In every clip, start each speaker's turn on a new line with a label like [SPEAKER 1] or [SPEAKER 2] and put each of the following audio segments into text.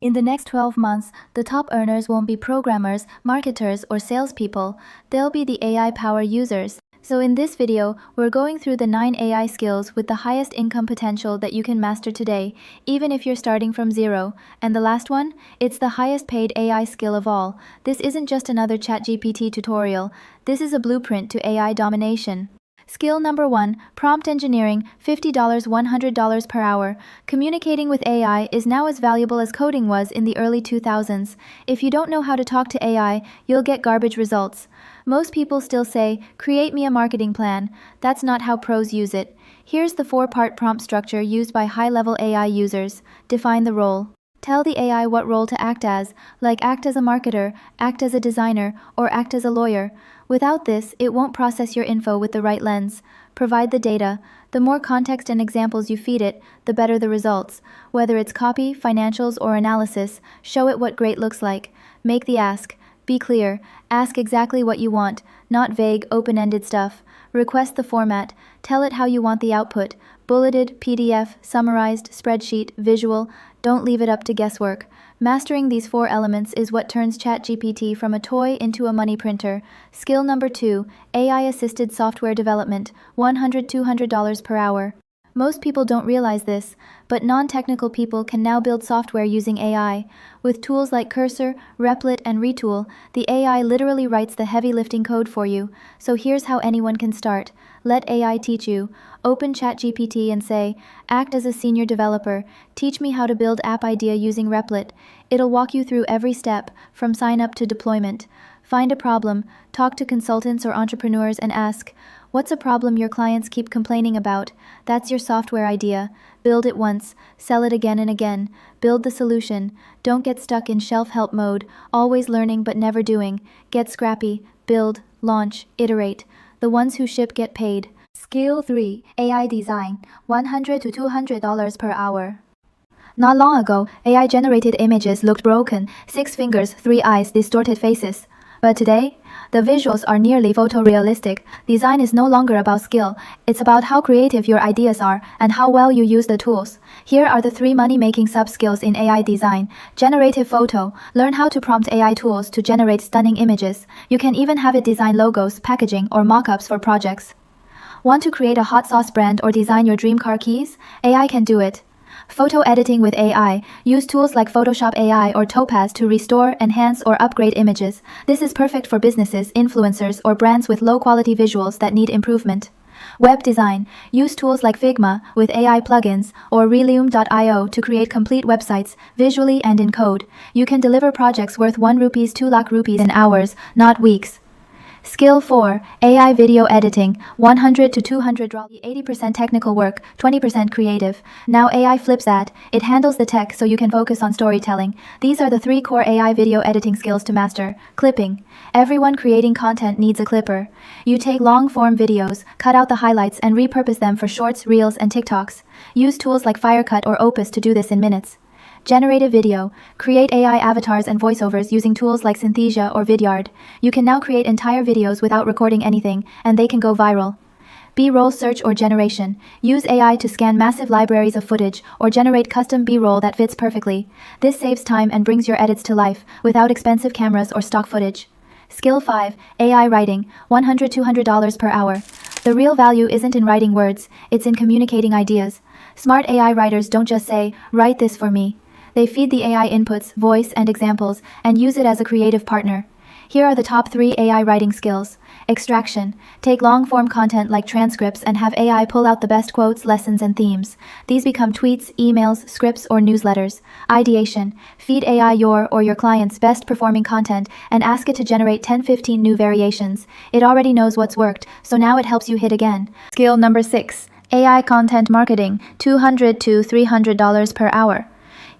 [SPEAKER 1] In the next 12 months, the top earners won't be programmers, marketers, or salespeople. They'll be the AI power users. So in this video, we're going through the 9 AI skills with the highest income potential that you can master today, even if you're starting from zero. And the last one? It's the highest paid AI skill of all. This isn't just another ChatGPT tutorial. This is a blueprint to AI domination. Skill number 1, prompt engineering, $50, $100 per hour. Communicating with AI is now as valuable as coding was in the early 2000s. If you don't know how to talk to AI, you'll get garbage results. Most people still say, create me a marketing plan. That's not how pros use it. Here's the 4-part prompt structure used by high-level AI users. Define the role. Tell the AI what role to act as, like act as a marketer, act as a designer, or act as a lawyer. Without this, it won't process your info with the right lens. Provide the data. The more context and examples you feed it, the better the results. Whether it's copy, financials, or analysis, show it what great looks like. Make the ask. Be clear. Ask exactly what you want, not vague, open-ended stuff. Request the format. Tell it how you want the output. Bulleted, PDF, summarized, spreadsheet, visual. Don't leave it up to guesswork. Mastering these 4 elements is what turns ChatGPT from a toy into a money printer. Skill number 2, AI-assisted software development, $100, $200 per hour. Most people don't realize this, but non-technical people can now build software using AI. With tools like Cursor, Replit, and Retool, the AI literally writes the heavy lifting code for you. So here's how anyone can start. Let AI teach you. Open ChatGPT and say, act as a senior developer. Teach me how to build app idea using Replit. It'll walk you through every step, from sign up to deployment. Find a problem, talk to consultants or entrepreneurs and ask, what's a problem your clients keep complaining about? That's your software idea. Build it once, sell it again and again. Build the solution. Don't get stuck in shelf-help mode, always learning but never doing. Get scrappy. Build, launch, iterate. The ones who ship get paid. Skill 3, AI design, $100 to $200 per hour. Not long ago, AI-generated images looked broken, 6 fingers, 3 eyes, distorted faces. But today, the visuals are nearly photorealistic. Design is no longer about skill. It's about how creative your ideas are and how well you use the tools. Here are the 3 money-making sub-skills in AI design. Generative photo. Learn how to prompt AI tools to generate stunning images. You can even have it design logos, packaging, or mock-ups for projects. Want to create a hot sauce brand or design your dream car keys? AI can do it. Photo editing with AI. Use tools like Photoshop AI or Topaz to restore, enhance, or upgrade images. This is perfect for businesses, influencers, or brands with low-quality visuals that need improvement. Web design. Use tools like Figma with AI plugins or Relium.io to create complete websites, visually and in code. You can deliver projects worth 1 rupees 2 lakh rupees in hours, not weeks. Skill 4, AI video editing, $100 to $200, 80% technical work, 20% creative. Now AI flips that. It handles the tech so you can focus on storytelling. These are the 3 core AI video editing skills to master. Clipping. Everyone creating content needs a clipper. You take long-form videos, cut out the highlights, and repurpose them for shorts, reels, and TikToks. Use tools like Firecut or Opus to do this in minutes. Generative video. Create AI avatars and voiceovers using tools like Synthesia or Vidyard. You can now create entire videos without recording anything, and they can go viral. B-roll search or generation. Use AI to scan massive libraries of footage or generate custom B-roll that fits perfectly. This saves time and brings your edits to life without expensive cameras or stock footage. Skill 5, AI writing, $100 to $200 per hour. The real value isn't in writing words, it's in communicating ideas. Smart AI writers don't just say, write this for me. They feed the AI inputs, voice, and examples, and use it as a creative partner. Here are the top 3 AI writing skills. Extraction. Take long-form content like transcripts and have AI pull out the best quotes, lessons, and themes. These become tweets, emails, scripts, or newsletters. Ideation. Feed AI your or your client's best-performing content and ask it to generate 10-15 new variations. It already knows what's worked, so now it helps you hit again. Skill number 6. AI content marketing, $200 to $300 per hour.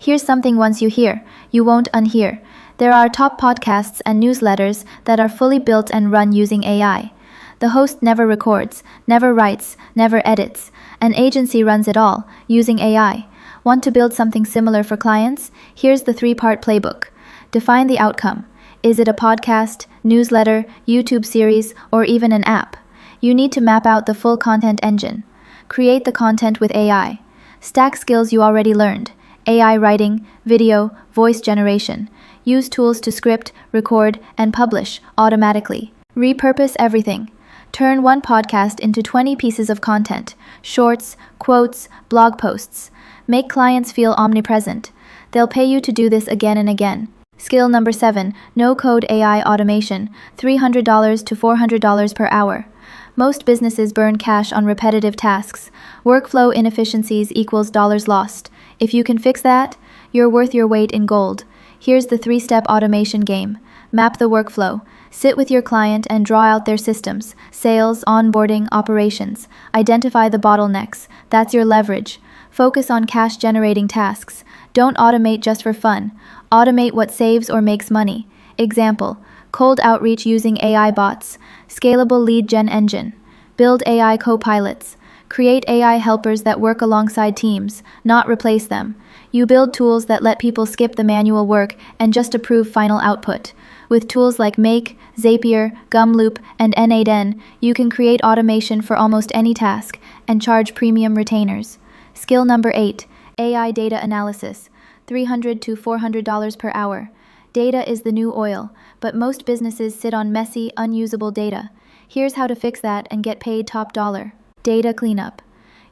[SPEAKER 1] Here's something once you hear, you won't unhear. There are top podcasts and newsletters that are fully built and run using AI. The host never records, never writes, never edits. An agency runs it all, using AI. Want to build something similar for clients? Here's the 3-part playbook. Define the outcome. Is it a podcast, newsletter, YouTube series, or even an app? You need to map out the full content engine. Create the content with AI. Stack skills you already learned. AI writing, video, voice generation. Use tools to script, record, and publish automatically. Repurpose everything. Turn one podcast into 20 pieces of content, shorts, quotes, blog posts. Make clients feel omnipresent. They'll pay you to do this again and again. Skill number 7, no-code AI automation, $300 to $400 per hour. Most businesses burn cash on repetitive tasks. Workflow inefficiencies equals dollars lost. If you can fix that, you're worth your weight in gold. Here's the 3-step automation game. Map the workflow. Sit with your client and draw out their systems, sales, onboarding, operations. Identify the bottlenecks. That's your leverage. Focus on cash-generating tasks. Don't automate just for fun. Automate what saves or makes money. Example, cold outreach using AI bots. Scalable lead gen engine. Build AI co-pilots. Create AI helpers that work alongside teams, not replace them. You build tools that let people skip the manual work and just approve final output. With tools like Make, Zapier, Gumloop, and N8N, you can create automation for almost any task and charge premium retainers. Skill number 8, AI data analysis, $300 to $400 per hour. Data is the new oil, but most businesses sit on messy, unusable data. Here's how to fix that and get paid top dollar. Data cleanup.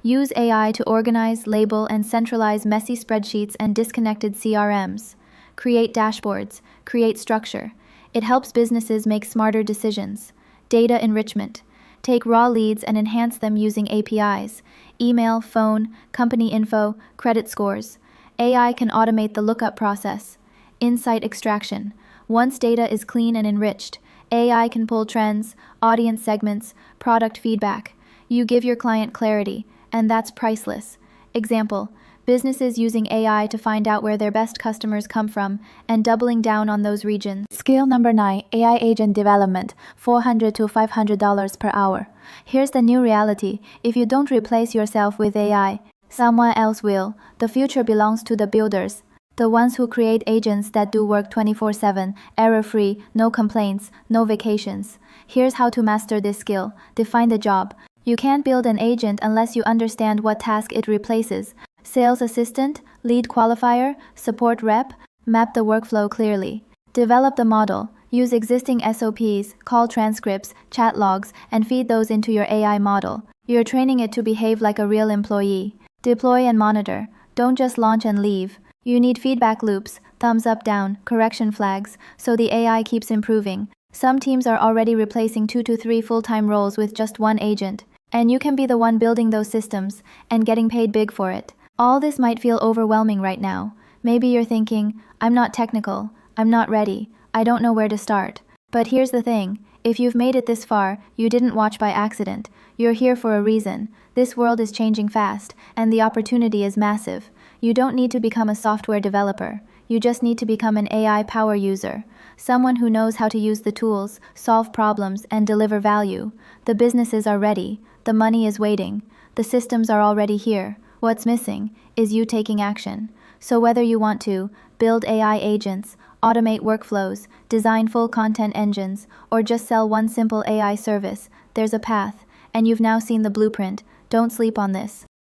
[SPEAKER 1] Use AI to organize, label, and centralize messy spreadsheets and disconnected CRMs. Create dashboards. Create structure. It helps businesses make smarter decisions. Data enrichment. Take raw leads and enhance them using APIs. Email, phone, company info, credit scores. AI can automate the lookup process. Insight extraction. Once data is clean and enriched, AI can pull trends, audience segments, product feedback. You give your client clarity, and that's priceless. Example, businesses using AI to find out where their best customers come from and doubling down on those regions. Skill number 9, AI agent development, $400 to $500 per hour. Here's the new reality. If you don't replace yourself with AI, someone else will. The future belongs to the builders. The ones who create agents that do work 24/7, error-free, no complaints, no vacations. Here's how to master this skill. Define the job. You can't build an agent unless you understand what task it replaces. Sales assistant, lead qualifier, support rep, map the workflow clearly. Develop the model. Use existing SOPs, call transcripts, chat logs, and feed those into your AI model. You're training it to behave like a real employee. Deploy and monitor. Don't just launch and leave. You need feedback loops, thumbs up, down, correction flags, so the AI keeps improving. Some teams are already replacing 2 to 3 full-time roles with just one agent. And you can be the one building those systems and getting paid big for it. All this might feel overwhelming right now. Maybe you're thinking, I'm not technical, I'm not ready, I don't know where to start. But here's the thing, if you've made it this far, you didn't watch by accident. You're here for a reason. This world is changing fast, and the opportunity is massive. You don't need to become a software developer. You just need to become an AI power user. Someone who knows how to use the tools, solve problems, and deliver value. The businesses are ready. The money is waiting. The systems are already here. What's missing is you taking action. So whether you want to build AI agents, automate workflows, design full content engines, or just sell one simple AI service, there's a path, and you've now seen the blueprint. Don't sleep on this.